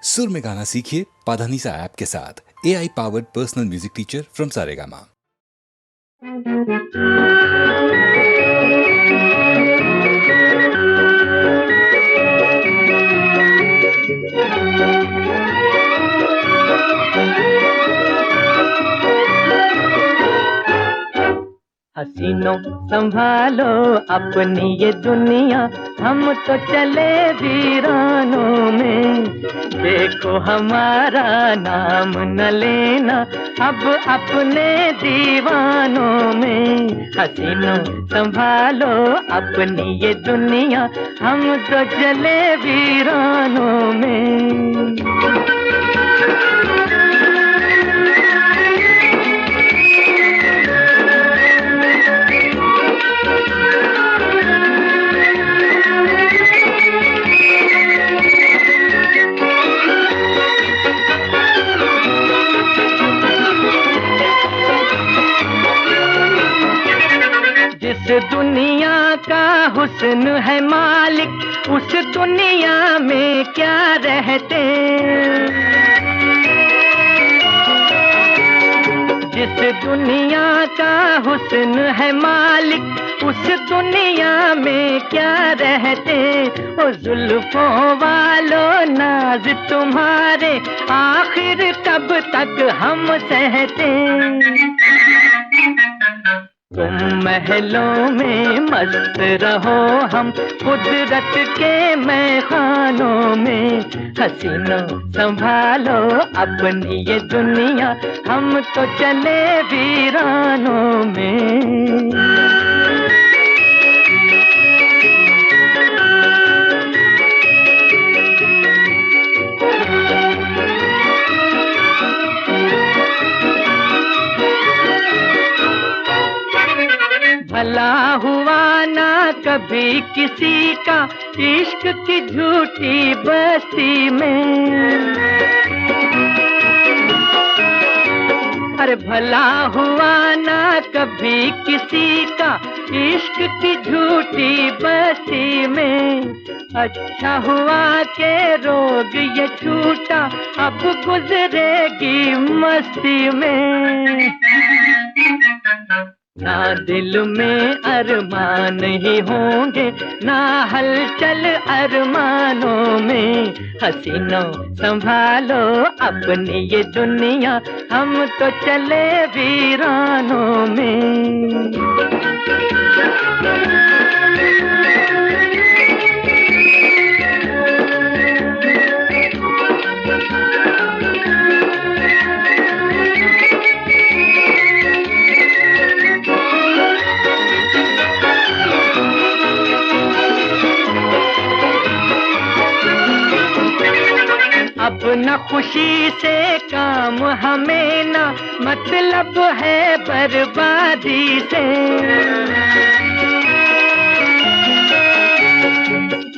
सुर में गाना सीखिए पाधानीसा ऐप के साथ। AI powered personal music teacher from Saregama. हसीनों संभालो अपनी ये दुनिया, हम तो चले वीरानों में। देखो हमारा नाम न लेना अब अपने दीवानों में। हसीनों संभालो अपनी ये दुनिया, हम तो चले वीरानों में। जिस दुनिया का हुस्न है मालिक, उस दुनिया में क्या रहते। जिस दुनिया का हुस्न है मालिक, उस दुनिया में क्या रहते। ओ जुल्फों वालों नाज तुम्हारे, आखिर कब तक हम सहते। तुम महलों में मस्त रहो, हम कुदरत के मैखानों में। हसीनों संभालो अपनी ये दुनिया, हम तो चले वीरानों में। भला हुआ ना कभी किसी का इश्क की झूठी बस्ती में। अरे भला हुआ ना कभी किसी का इश्क की झूठी बस्ती में। अच्छा हुआ के रोग ये छूटा, अब गुजरेगी मस्ती में। ना दिल में अरमान ही होंगे, ना हलचल अरमानों में। हसीनों संभालो अपनी ये दुनिया, हम तो चले वीरानों में। अब न खुशी से काम हमें ना, मतलब है बर्बादी से।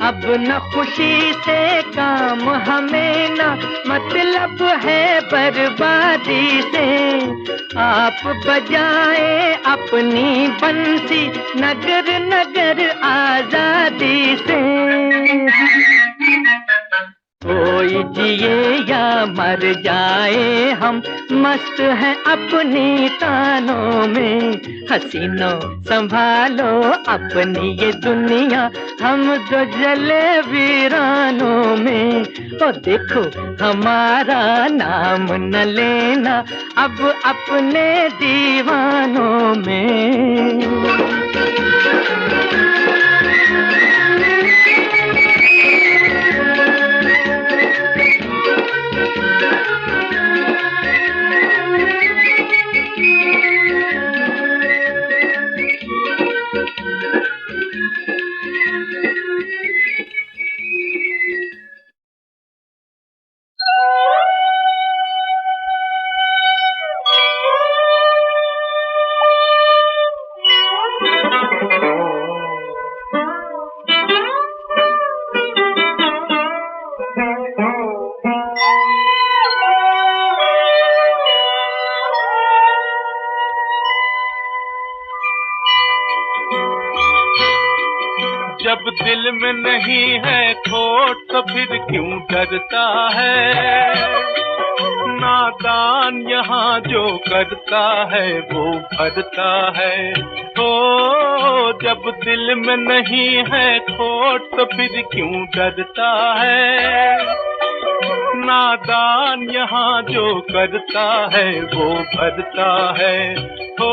अब न खुशी से काम हमें ना, मतलब है बर्बादी से। आप बजाए अपनी बंसी, नगर नगर आजादी से। कोई जिए या मर जाए, हम मस्त हैं अपनी तानों में। हसीनों संभालो अपनी ये दुनिया, हम तो जले वीरानों में। और देखो हमारा नाम न लेना अब अपने दीवानों में। जब दिल दिल में नहीं है खोट तो फिर क्यों डरता है। नादान यहाँ जो करता है वो भरता है। ओ जब दिल में नहीं है खोट तो फिर क्यों डरता है। नादान यहाँ जो करता है वो भरता है। ओ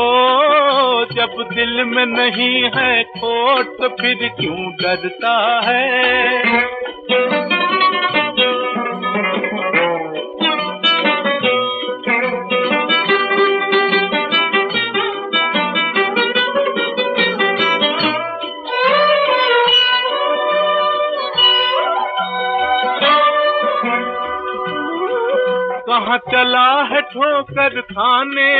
जब दिल में नहीं है खोट तो फिर क्यों डरता है। कहाँ चला है ठोकर खाने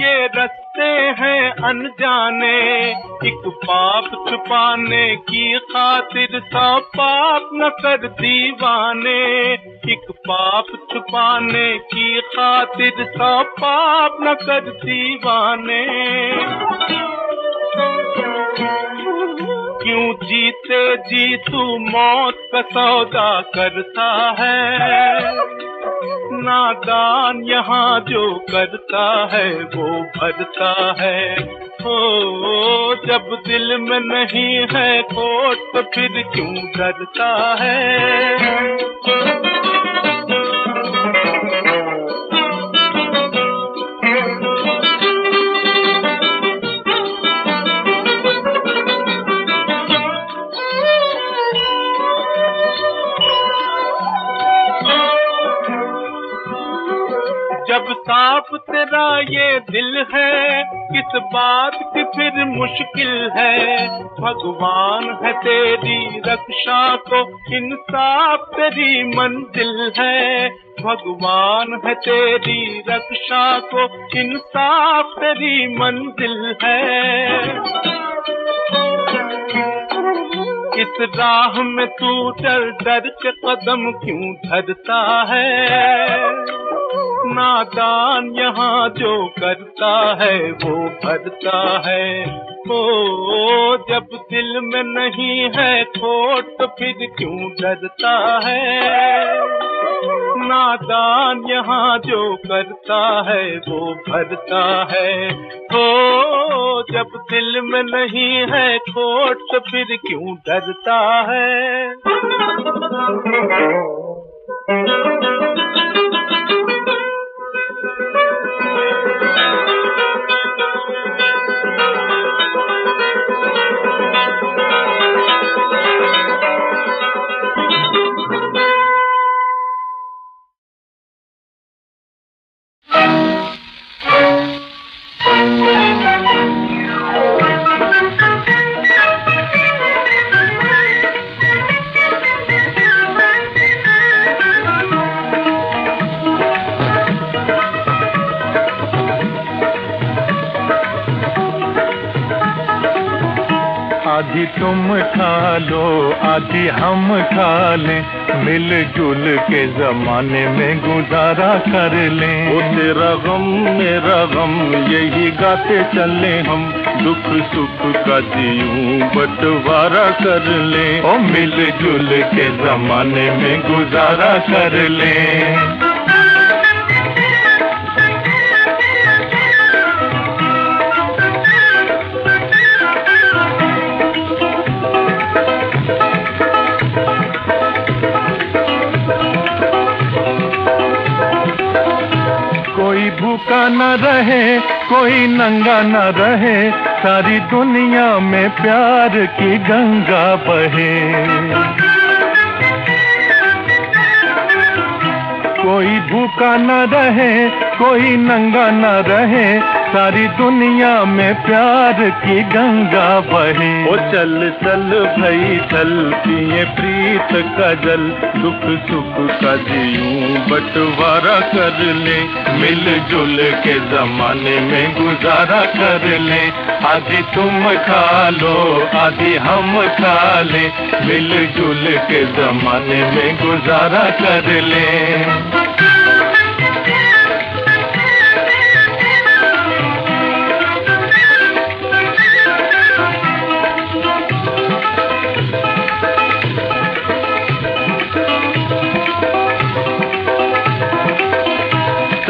ये रास्ते हैं अनजाने। एक पाप छुपाने की खातिर 100 पाप न कर दीवाने। एक पाप छुपाने की खातिर 100 पाप न कर दीवाने। क्यों जीते जी तू मौत का सौदा करता है। नादान यहाँ जो करता है वो भरता है। ओ जब दिल में नहीं है खोट तो फिर क्यों डरता है। जब साफ तेरा ये दिल है किस बात की फिर मुश्किल है। भगवान है तेरी रक्षा को इंसाफ तेरी मंजिल है। भगवान है तेरी रक्षा को इंसाफ तेरी मंजिल है। इस राह में तू डर डर के कदम क्यों धरता है। नादान यहाँ जो करता है वो भरता है। ओ जब दिल में नहीं है खोट तो फिर क्यों डरता है। नादान यहाँ जो करता है वो भरता है। ओ जब दिल में नहीं है खोट तो फिर क्यों डरता है। आधी तुम खा लो आधी हम खा लें, मिलजुल के जमाने में गुजारा कर लें। ओ तेरा गम मेरा गम यही गाते चले हम, दुख सुख का यूं बंटवारा कर लें। ओ मिलजुल के जमाने में गुजारा कर लें। कोई भूखा न रहे कोई नंगा न रहे, सारी दुनिया में प्यार की गंगा बहे। कोई भूखा न रहे कोई नंगा न रहे, सारी दुनिया में प्यार की गंगा बहे। ओ चल चल भई चल पिए प्रीत का जल, दुख सुख का यूं बंटवारा कर ले। मिलजुल के जमाने में गुजारा कर ले। आधी तुम खा लो आधी हम खा ले, मिलजुल के जमाने में गुजारा कर ले।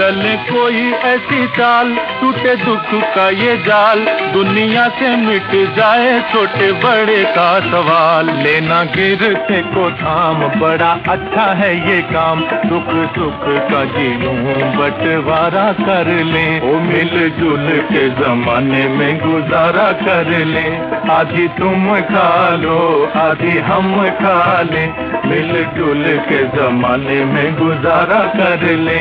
चले कोई ऐसी चाल, टूटे दुख का ये जाल, दुनिया से मिट जाए छोटे बड़े का सवाल। लेना गिरते को थाम, बड़ा अच्छा है ये काम, दुख सुख का जीऊं बंटवारा कर ले। ओ मिलजुल के जमाने में गुजारा कर ले, आधी तुम खा लो आधी हम खा ले, मिलजुल के जमाने में गुजारा कर ले।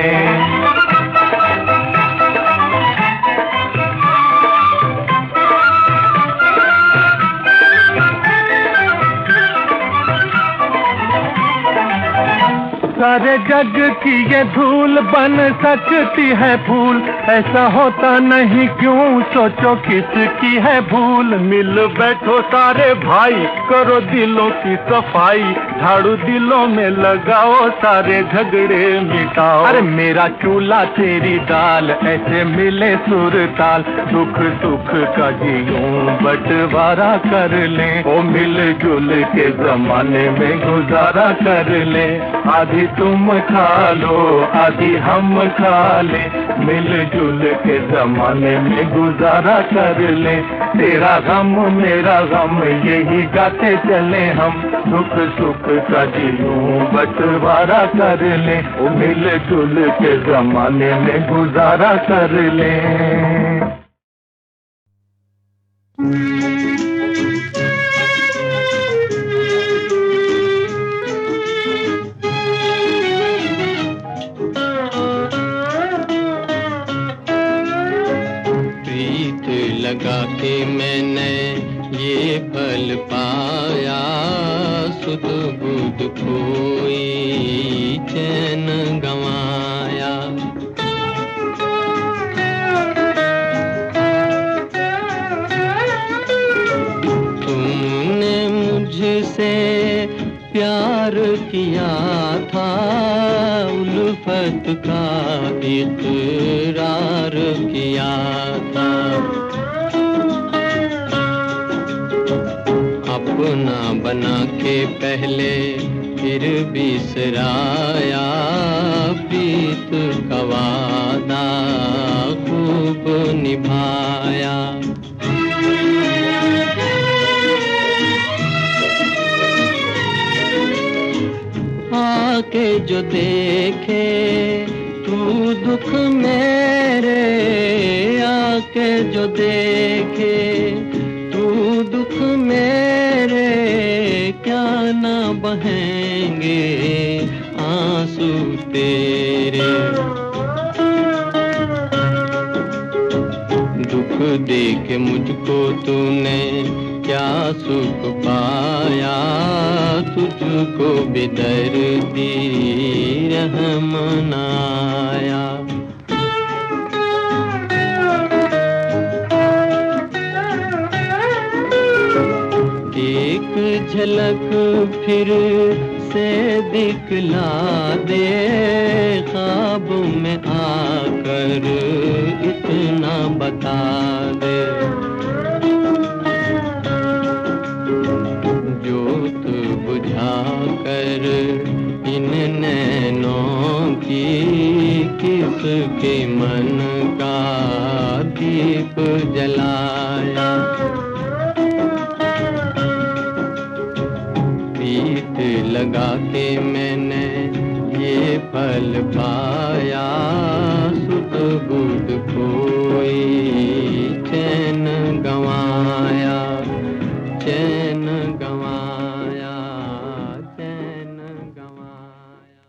सारे जग की ये धूल बन सकती है फूल, ऐसा होता नहीं क्यों सोचो किसकी है भूल। मिल बैठो सारे भाई, करो दिलों की सफाई, झाड़ू दिलों में लगाओ, सारे झगड़े मिटाओ। अरे मेरा चूल्हा तेरी दाल, ऐसे मिले सुर ताल, दुख सुख का जीऊं बंटवारा कर ले। ओ मिलजुल के जमाने में गुजारा कर ले, आधी तुम खा लो आधी हम खा ले, मिलजुल के जमाने में गुजारा कर ले। तेरा गम मेरा गम यही गाते चले हम, दुख सुख का जीऊं बंटवारा कर ले। ओ मिलजुल के जमाने में गुजारा कर ले। लगा के मैंने ये फल पाया, सुध बुध खोई चैन गंवाया। तुमने मुझसे प्यार किया था, उल्फत का इकरार किया था। अपना बना के पहले फिर बिसराया, प्रीत का वादा खूब निभाया। आके जो देखे तू दुख मेरे, आके जो देखे तू दुख मेरे, क्या ना बहेंगे आंसू तेरे। दुख दे के मुझको तूने क्या सुख पाया, तुझको बेदर्दी रहम न आया। एक झलक फिर से दिखला दे, ख्वाब में आकर इतना बता दे। जोत बुझा कर इन नैनों की, किसके मन का दीप जलाया। प्रीत लगा के मैंने ये फल पाया, सुध बुध खोई चैन गंवाया, चैन गंवाया, चैन गंवाया।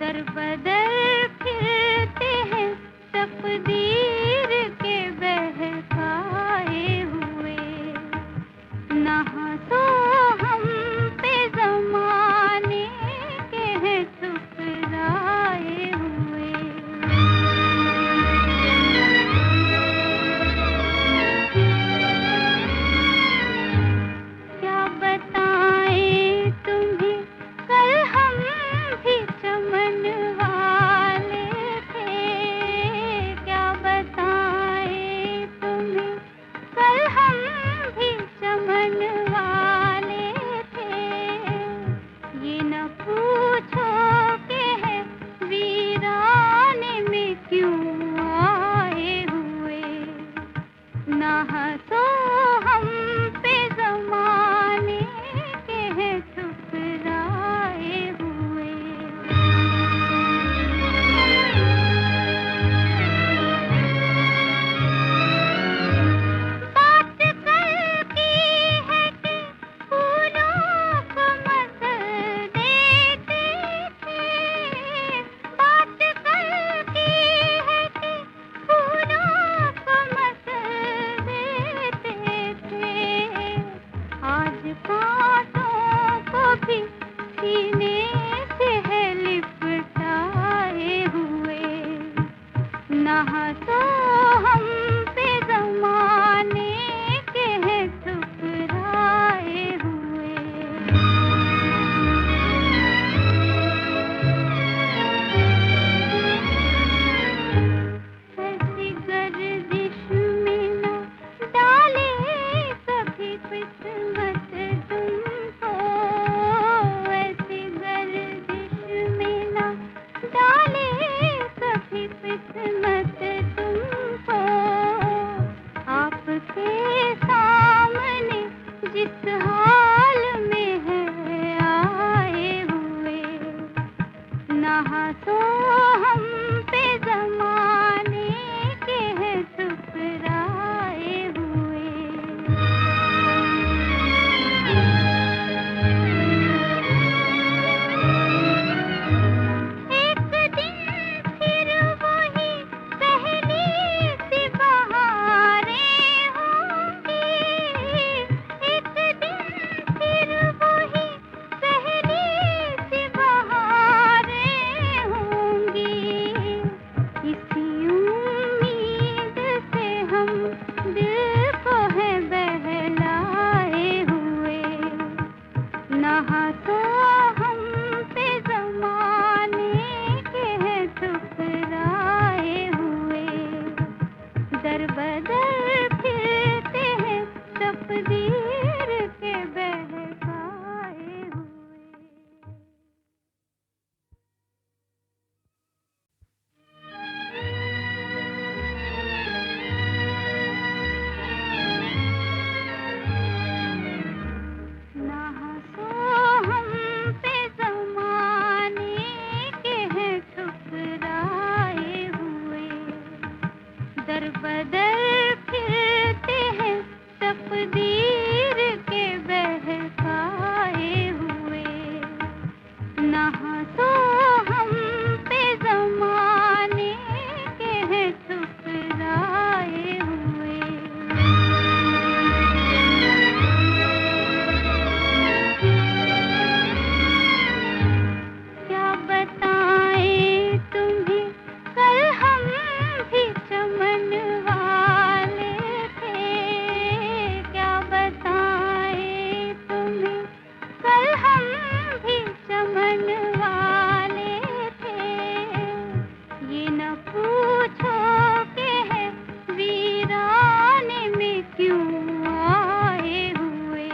दर भी सीने से है लिपटाए हुए, नहा तो हम पे ज़माने के हैं ठुकराए हुए। ऐसी गर्दिश में न डाले कभी किस्मत तुमको, ऐसी गर्दिश में न डाले कभी किस्मत तुमको। आपके सामने जिस हाल में है आए हुए, नहा तो हम पे ज़माने के हैं ठुकराए हुए। एक दिन फिर वही पहली सी बहारें होंगी, एक दिन फिर वही पहली सी बहारें होंगी। इसी उम्मीद से हम दिल को है बहलाए हुए, नहा तो हम पे ज़माने के हैं ठुकराए हुए। दर बदर फिरते हैं तकदीर के बहकाए हुए। नहा तो हम पे ज़माने के हैं ठुकराए हुए, दर बदर फिरते हैं तकदीर के बहकाए हुए, नहा तो हम पे ज़माने के हैं ठुकराए हुए। क्या बताएं तुम्हें, कल हम भी चमन वाले थे, क्या बताएं तुम्हें, कल हम भी चमन वाले थे। ये न पूछो कि है वीराने में क्यों आए हुए,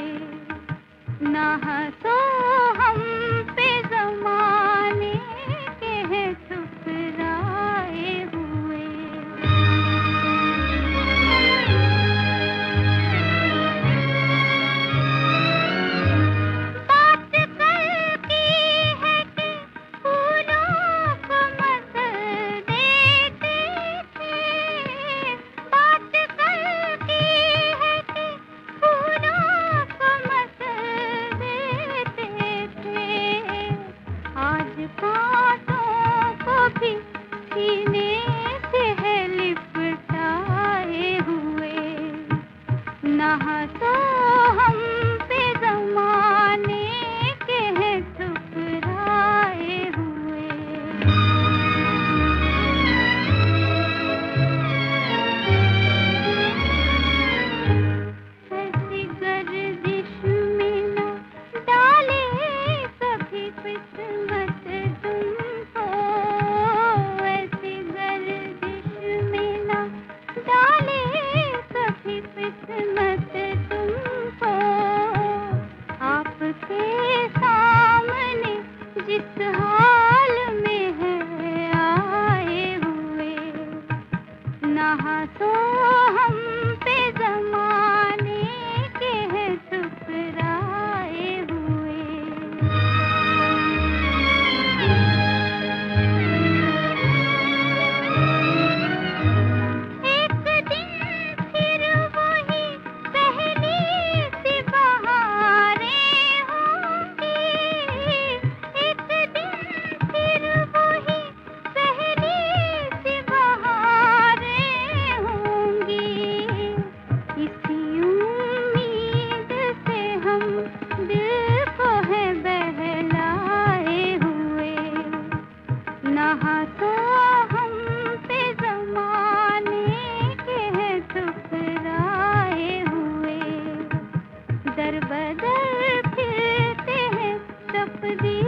नहा तो हम पे ज़माने के हैं ठुकराए हुए। बात कल की है कि फूलों को मसल देते थे, बात कल की है कि फूलों को मसल देते थे। आज कांटों को भी सीने से है लिपटाए हुए, नहा तो हम पे ज़माने के हैं ठुकराए हुए। ऐसी गर्दिश में न डाले कभी किस्मत तुमको, ऐसी गर्दिश में न डाले कभी किस्मत तुमको। आपके सामने जिस हाल में है आए हुए, नहा तो हम पे ज़माने के हैं ठुकराए हुए। एक दिन फिर वही पहली सी बहारें होंगी, एक दिन दिया